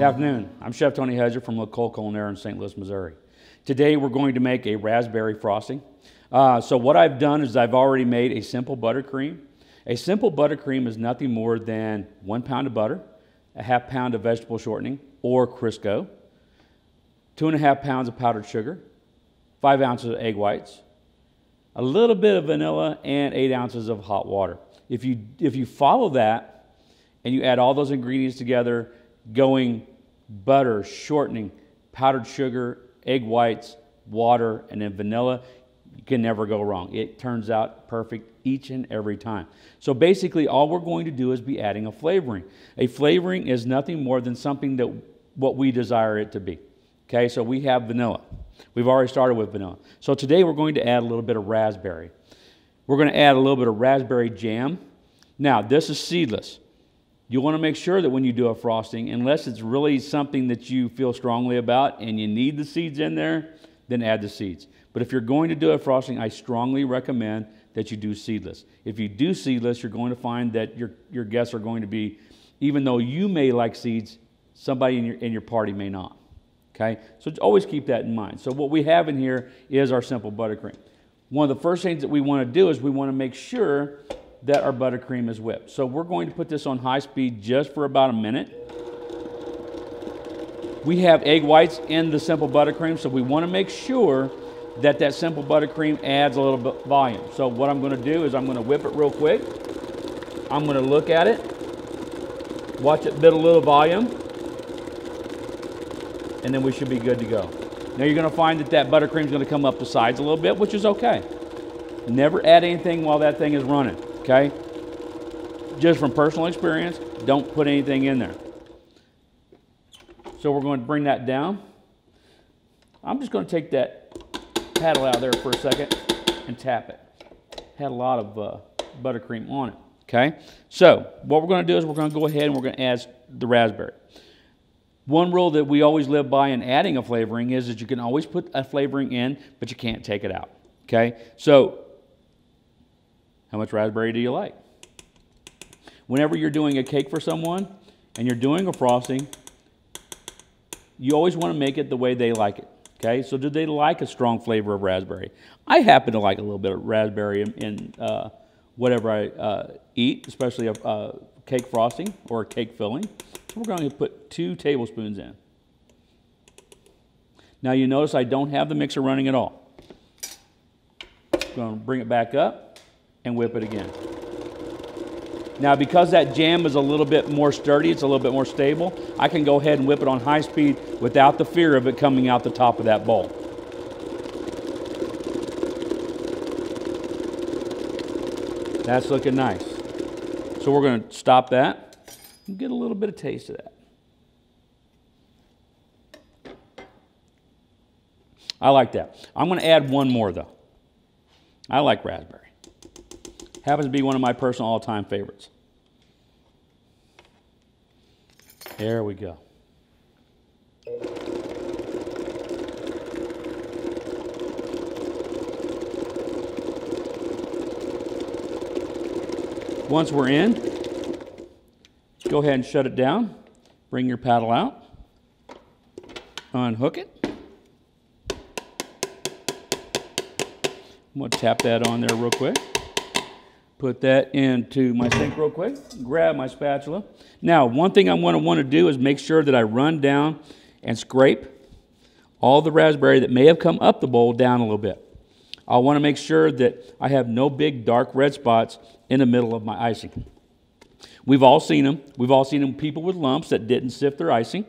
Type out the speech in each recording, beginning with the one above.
Afternoon. I'm Chef Tony Hedger from L'Ecole Culinaire in St. Louis, Missouri. Today we're going to make a raspberry frosting. So what I've done is I've already made a simple buttercream. A simple buttercream is nothing more than 1 pound of butter, a ½ pound of vegetable shortening or Crisco, 2½ pounds of powdered sugar, 5 ounces of egg whites, a little bit of vanilla, and 8 ounces of hot water. If you follow that and you add all those ingredients together, going butter, shortening, powdered sugar, egg whites, water, and then vanilla, you can never go wrong. It turns out perfect each and every time. So basically all we're going to do is be adding a flavoring. A flavoring is nothing more than something that what we desire it to be. Okay, so we have vanilla. We've already started with vanilla. So today we're going to add a little bit of raspberry. We're going to add a little bit of raspberry jam. Now this is seedless. You want to make sure that when you do a frosting, unless it's really something that you feel strongly about and you need the seeds in there, then add the seeds. But if you're going to do a frosting, I strongly recommend that you do seedless. If you do seedless, you're going to find that your guests are going to be, even though you may like seeds, somebody in your party may not. Okay? So always keep that in mind. So what we have in here is our simple buttercream. One of the first things that we want to do is we want to make sure that our buttercream is whipped. So we're going to put this on high speed just for about a minute. We have egg whites in the simple buttercream, so we want to make sure that that simple buttercream adds a little bit of volume. So what I'm going to do is I'm going to whip it real quick. I'm going to look at it, watch it build a little volume, and then we should be good to go. Now you're going to find that that buttercream is going to come up the sides a little bit, which is okay. Never add anything while that thing is running. Okay? Just from personal experience, don't put anything in there. So we're going to bring that down. I'm just going to take that paddle out there for a second and tap it. Had a lot of buttercream on it. Okay? So what we're going to do is we're going to go ahead and we're going to add the raspberry. One rule that we always live by in adding a flavoring is that you can always put a flavoring in, but you can't take it out. Okay? So how much raspberry do you like? Whenever you're doing a cake for someone and you're doing a frosting, you always want to make it the way they like it. Okay, so do they like a strong flavor of raspberry? I happen to like a little bit of raspberry in whatever I eat, especially a cake frosting or a cake filling. So we're going to put 2 tablespoons in. Now you notice I don't have the mixer running at all. I'm going to bring it back up and whip it again. Now because that jam is a little bit more sturdy, it's a little bit more stable, I can go ahead and whip it on high speed without the fear of it coming out the top of that bowl. That's looking nice. So we're going to stop that and get a little bit of taste of that. I like that. I'm going to add one more though. I like raspberry. Happens to be one of my personal all-time favorites. There we go. Once we're in, go ahead and shut it down. Bring your paddle out. Unhook it. I'm going to tap that on there real quick. Put that into my sink real quick, grab my spatula. Now, one thing I'm going to want to do is make sure that I run down and scrape all the raspberry that may have come up the bowl down a little bit. I want to make sure that I have no big dark red spots in the middle of my icing. We've all seen them. We've all seen them, people with lumps that didn't sift their icing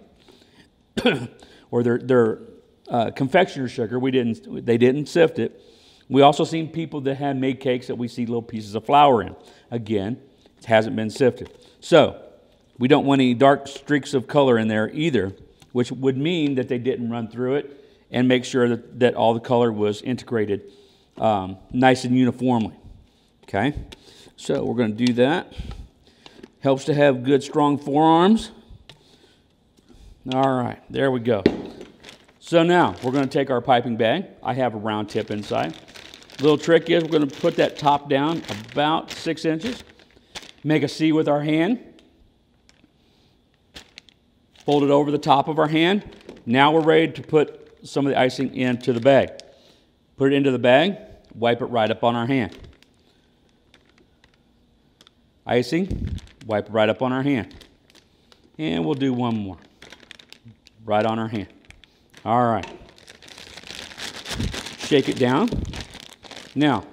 or their confectioner sugar. They didn't sift it. We also seen people that had made cakes that we see little pieces of flour in. Again, it hasn't been sifted. So we don't want any dark streaks of color in there either, which would mean that they didn't run through it and make sure that all the color was integrated nice and uniformly. Okay, so we're going to do that. Helps to have good, strong forearms. All right, there we go. So now we're going to take our piping bag. I have a round tip inside. Little trick is we're going to put that top down about 6 inches. Make a C with our hand. Fold it over the top of our hand. Now we're ready to put some of the icing into the bag. Put it into the bag, wipe it right up on our hand. Icing, wipe it right up on our hand. And we'll do one more. Right on our hand. All right. Shake it down. Now,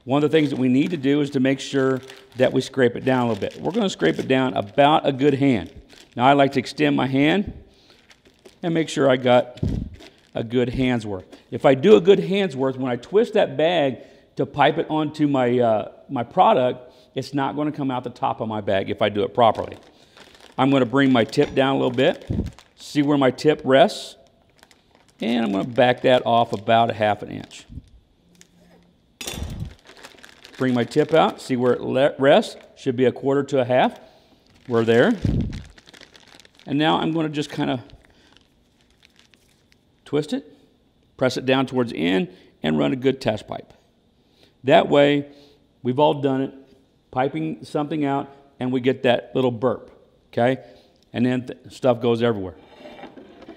one of the things that we need to do is to make sure that we scrape it down a little bit. We're going to scrape it down about a good hand. Now, I like to extend my hand and make sure I got a good hand's worth. If I do a good hand's worth, when I twist that bag to pipe it onto my, my product, it's not going to come out the top of my bag if I do it properly. I'm going to bring my tip down a little bit, see where my tip rests, and I'm going to back that off about a ½ inch. Bring my tip out, see where it rests, should be 1/4 to 1/2. We're there. And now I'm going to just kind of twist it, press it down towards the end, and run a good test pipe. That way, we've all done it, piping something out, and we get that little burp, okay? And then stuff goes everywhere.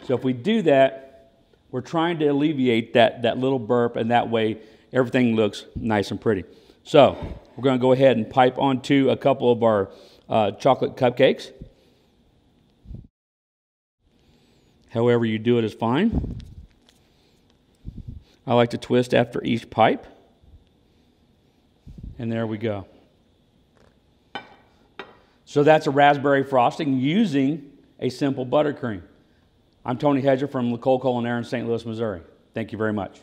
So if we do that, we're trying to alleviate that little burp, and that way everything looks nice and pretty. So we're going to go ahead and pipe onto a couple of our chocolate cupcakes. However you do it is fine. I like to twist after each pipe. And there we go. So that's a raspberry frosting using a simple buttercream. I'm Tony Hedger from L'Ecole Culinaire in St. Louis, Missouri. Thank you very much.